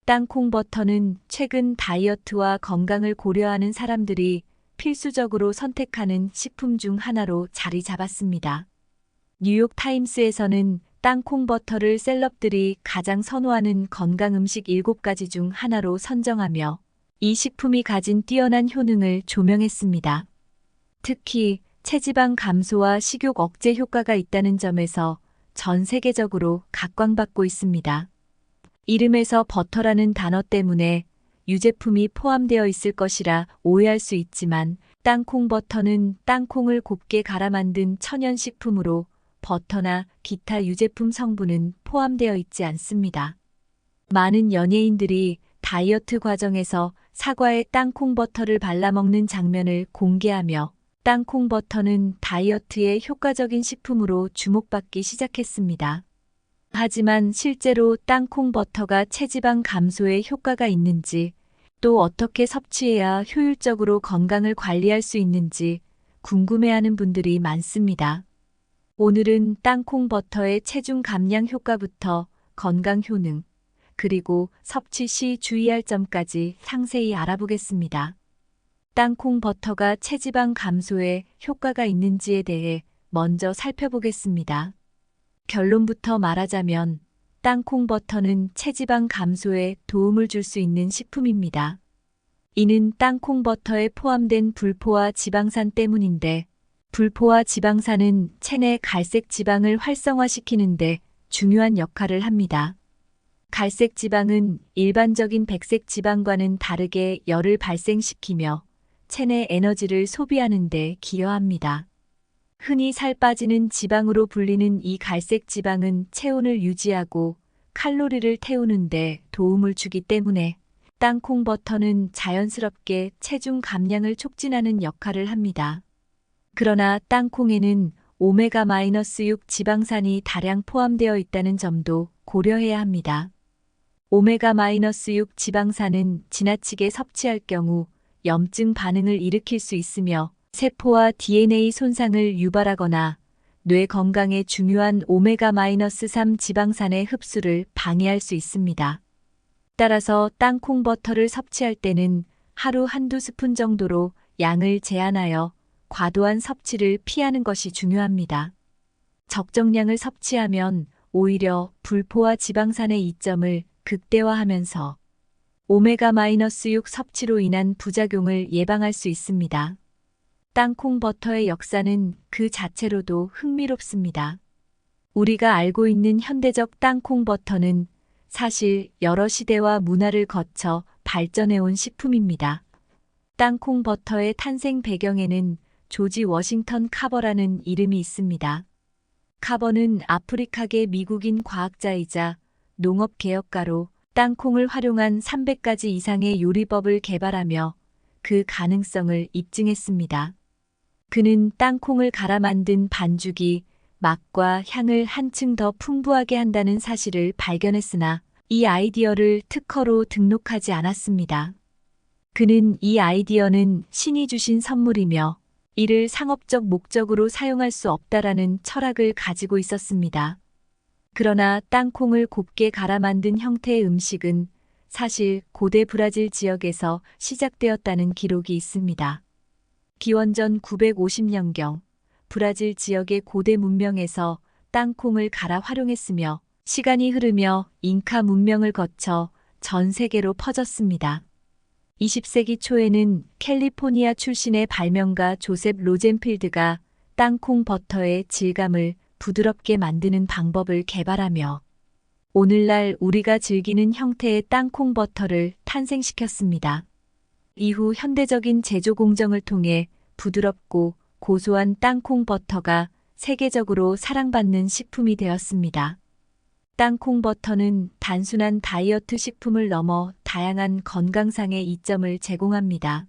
땅콩 버터는 최근 다이어트와 건강을 고려하는 사람들이 필수적으로 선택하는 식품 중 하나로 자리 잡았습니다. 뉴욕 타임스에서는 땅콩 버터를 셀럽들이 가장 선호하는 건강 음식 7가지 중 하나로 선정하며 이 식품이 가진 뛰어난 효능을 조명했습니다. 특히 체지방 감소와 식욕 억제 효과가 있다는 점에서 전 세계적으로 각광받고 있습니다. 이름에서 버터라는 단어 때문에 유제품이 포함되어 있을 것이라 오해할 수 있지만 땅콩 버터는 땅콩을 곱게 갈아 만든 천연식품으로 버터나 기타 유제품 성분은 포함되어 있지 않습니다. 많은 연예인들이 다이어트 과정에서 사과에 땅콩 버터를 발라 먹는 장면을 공개하며 땅콩 버터는 다이어트에 효과적인 식품으로 주목받기 시작했습니다. 하지만 실제로 땅콩 버터가 체지방 감소에 효과가 있는지, 또 어떻게 섭취해야 효율적으로 건강을 관리할 수 있는지 궁금해하는 분들이 많습니다. 오늘은 땅콩 버터의 체중 감량 효과부터 건강 효능, 그리고 섭취 시 주의할 점까지 상세히 알아보겠습니다. 땅콩 버터가 체지방 감소에 효과가 있는지에 대해 먼저 살펴보겠습니다. 결론부터 말하자면 땅콩 버터는 체지방 감소에 도움을 줄 수 있는 식품입니다. 이는 땅콩 버터에 포함된 불포화 지방산 때문인데, 불포화 지방산은 체내 갈색 지방을 활성화시키는데 중요한 역할을 합니다. 갈색 지방은 일반적인 백색 지방과는 다르게 열을 발생시키며 체내 에너지를 소비하는 데 기여합니다. 흔히 살 빠지는 지방으로 불리는 이 갈색 지방은 체온을 유지하고 칼로리를 태우는 데 도움을 주기 때문에 땅콩 버터는 자연스럽게 체중 감량을 촉진하는 역할을 합니다. 그러나 땅콩에는 오메가-6 지방산이 다량 포함되어 있다는 점도 고려해야 합니다. 오메가-6 지방산은 지나치게 섭취할 경우 염증 반응을 일으킬 수 있으며 세포와 DNA 손상을 유발하거나 뇌 건강에 중요한 오메가-3 지방산의 흡수를 방해할 수 있습니다. 따라서 땅콩 버터를 섭취할 때는 하루 한두 스푼 정도로 양을 제한하여 과도한 섭취를 피하는 것이 중요합니다. 적정량을 섭취하면 오히려 불포화 지방산의 이점을 극대화하면서 오메가-6 섭취로 인한 부작용을 예방할 수 있습니다. 땅콩 버터의 역사는 그 자체로도 흥미롭습니다. 우리가 알고 있는 현대적 땅콩 버터는 사실 여러 시대와 문화를 거쳐 발전해온 식품입니다. 땅콩 버터의 탄생 배경에는 조지 워싱턴 카버라는 이름이 있습니다. 카버는 아프리카계 미국인 과학자이자 농업개혁가로 땅콩을 활용한 300가지 이상의 요리법을 개발하며 그 가능성을 입증했습니다. 그는 땅콩을 갈아 만든 반죽이 맛과 향을 한층 더 풍부하게 한다는 사실을 발견했으나 이 아이디어를 특허로 등록하지 않았습니다. 그는 이 아이디어는 신이 주신 선물이며 이를 상업적 목적으로 사용할 수 없다라는 철학을 가지고 있었습니다. 그러나 땅콩을 곱게 갈아 만든 형태의 음식은 사실 고대 브라질 지역에서 시작되었다는 기록이 있습니다. 기원전 950년경 브라질 지역의 고대 문명에서 땅콩을 갈아 활용했으며 시간이 흐르며 잉카 문명을 거쳐 전 세계로 퍼졌습니다. 20세기 초에는 캘리포니아 출신의 발명가 조셉 로젠필드가 땅콩 버터의 질감을 부드럽게 만드는 방법을 개발하며 오늘날 우리가 즐기는 형태의 땅콩 버터를 탄생시켰습니다. 이후 현대적인 제조 공정을 통해 부드럽고 고소한 땅콩 버터가 세계적으로 사랑받는 식품이 되었습니다. 땅콩 버터는 단순한 다이어트 식품을 넘어 다양한 건강상의 이점을 제공합니다.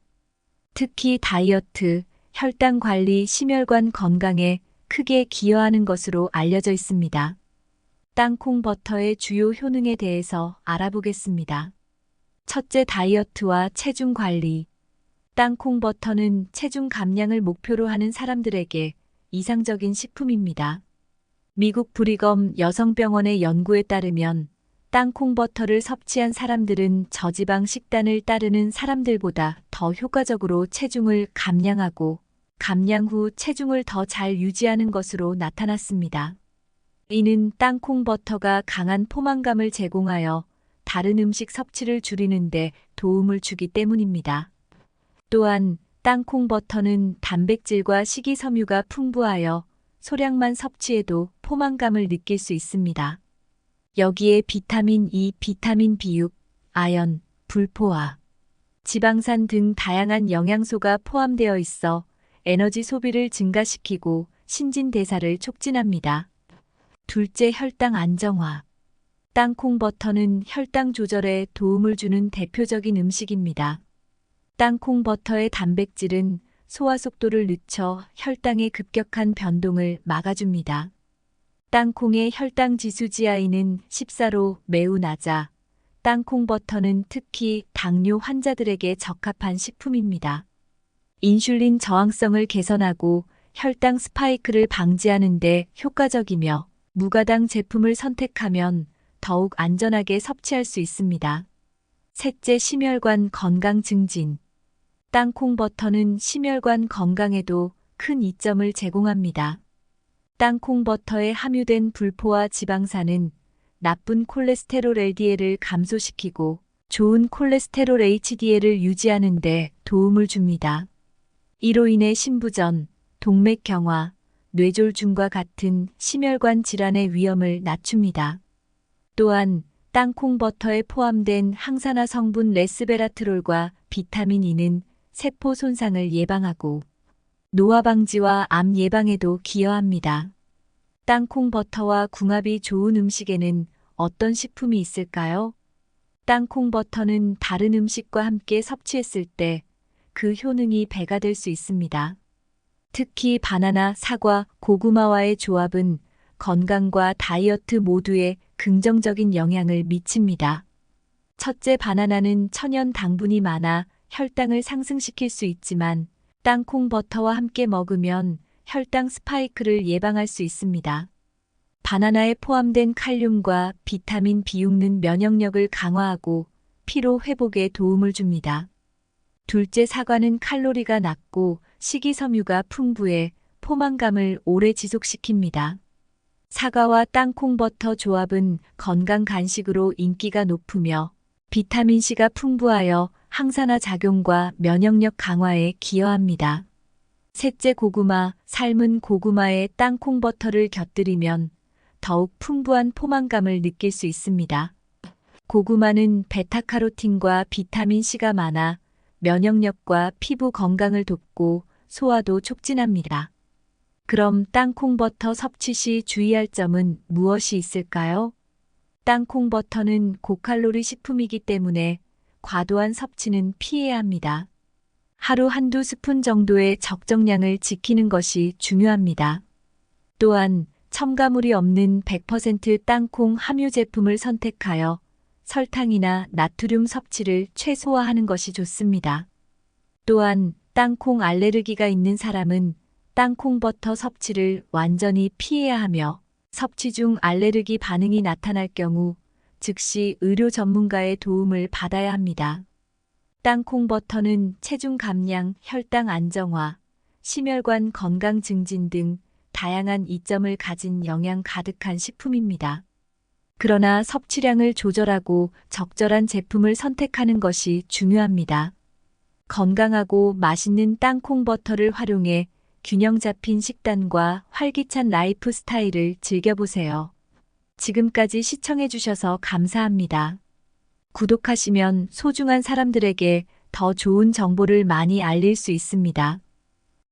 특히 다이어트, 혈당 관리, 심혈관 건강에 크게 기여하는 것으로 알려져 있습니다. 땅콩 버터의 주요 효능에 대해서 알아보겠습니다. 첫째, 다이어트와 체중 관리. 땅콩 버터는 체중 감량을 목표로 하는 사람들에게 이상적인 식품입니다. 미국 브리검 여성병원의 연구에 따르면 땅콩 버터를 섭취한 사람들은 저지방 식단을 따르는 사람들보다 더 효과적으로 체중을 감량하고 감량 후 체중을 더 잘 유지하는 것으로 나타났습니다. 이는 땅콩 버터가 강한 포만감을 제공하여 다른 음식 섭취를 줄이는 데 도움을 주기 때문입니다. 또한 땅콩 버터는 단백질과 식이섬유가 풍부하여 소량만 섭취해도 포만감을 느낄 수 있습니다. 여기에 비타민 E, 비타민 B6, 아연, 불포화, 지방산 등 다양한 영양소가 포함되어 있어 에너지 소비를 증가시키고 신진대사를 촉진합니다. 둘째, 혈당 안정화. 땅콩 버터는 혈당 조절에 도움을 주는 대표적인 음식입니다. 땅콩 버터의 단백질은 소화 속도를 늦춰 혈당의 급격한 변동을 막아줍니다. 땅콩의 혈당 지수 GI는 14로 매우 낮아 땅콩 버터는 특히 당뇨 환자들에게 적합한 식품입니다. 인슐린 저항성을 개선하고 혈당 스파이크를 방지하는 데 효과적이며 무가당 제품을 선택하면 더욱 안전하게 섭취할 수 있습니다. 셋째, 심혈관 건강 증진. 땅콩 버터는 심혈관 건강에도 큰 이점을 제공합니다. 땅콩 버터에 함유된 불포화 지방산은 나쁜 콜레스테롤 LDL을 감소시키고 좋은 콜레스테롤 HDL을 유지하는 데 도움을 줍니다. 이로 인해 심부전, 동맥경화, 뇌졸중과 같은 심혈관 질환의 위험을 낮춥니다. 또한 땅콩 버터에 포함된 항산화 성분 레스베라트롤과 비타민 E는 세포 손상을 예방하고 노화 방지와 암 예방에도 기여합니다. 땅콩 버터와 궁합이 좋은 음식에는 어떤 식품이 있을까요? 땅콩 버터는 다른 음식과 함께 섭취했을 때 그 효능이 배가 될 수 있습니다. 특히 바나나, 사과, 고구마와의 조합은 건강과 다이어트 모두에 긍정적인 영향을 미칩니다. 첫째, 바나나는 천연 당분이 많아 혈당을 상승시킬 수 있지만 땅콩 버터와 함께 먹으면 혈당 스파이크를 예방할 수 있습니다. 바나나에 포함된 칼륨과 비타민 B6는 면역력을 강화하고 피로 회복에 도움을 줍니다. 둘째, 사과는 칼로리가 낮고 식이섬유가 풍부해 포만감을 오래 지속시킵니다. 사과와 땅콩 버터 조합은 건강 간식으로 인기가 높으며 비타민C가 풍부하여 항산화 작용과 면역력 강화에 기여합니다. 셋째, 고구마. 삶은 고구마에 땅콩 버터를 곁들이면 더욱 풍부한 포만감을 느낄 수 있습니다. 고구마는 베타카로틴과 비타민C가 많아 면역력과 피부 건강을 돕고 소화도 촉진합니다. 그럼 땅콩 버터 섭취 시 주의할 점은 무엇이 있을까요? 땅콩 버터는 고칼로리 식품이기 때문에 과도한 섭취는 피해야 합니다. 하루 한두 스푼 정도의 적정량을 지키는 것이 중요합니다. 또한 첨가물이 없는 100% 땅콩 함유 제품을 선택하여 설탕이나 나트륨 섭취를 최소화하는 것이 좋습니다. 또한 땅콩 알레르기가 있는 사람은 땅콩 버터 섭취를 완전히 피해야 하며 섭취 중 알레르기 반응이 나타날 경우 즉시 의료 전문가의 도움을 받아야 합니다. 땅콩 버터는 체중 감량, 혈당 안정화, 심혈관 건강 증진 등 다양한 이점을 가진 영양 가득한 식품입니다. 그러나 섭취량을 조절하고 적절한 제품을 선택하는 것이 중요합니다. 건강하고 맛있는 땅콩 버터를 활용해 균형 잡힌 식단과 활기찬 라이프 스타일을 즐겨보세요. 지금까지 시청해주셔서 감사합니다. 구독하시면 소중한 사람들에게 더 좋은 정보를 많이 알릴 수 있습니다.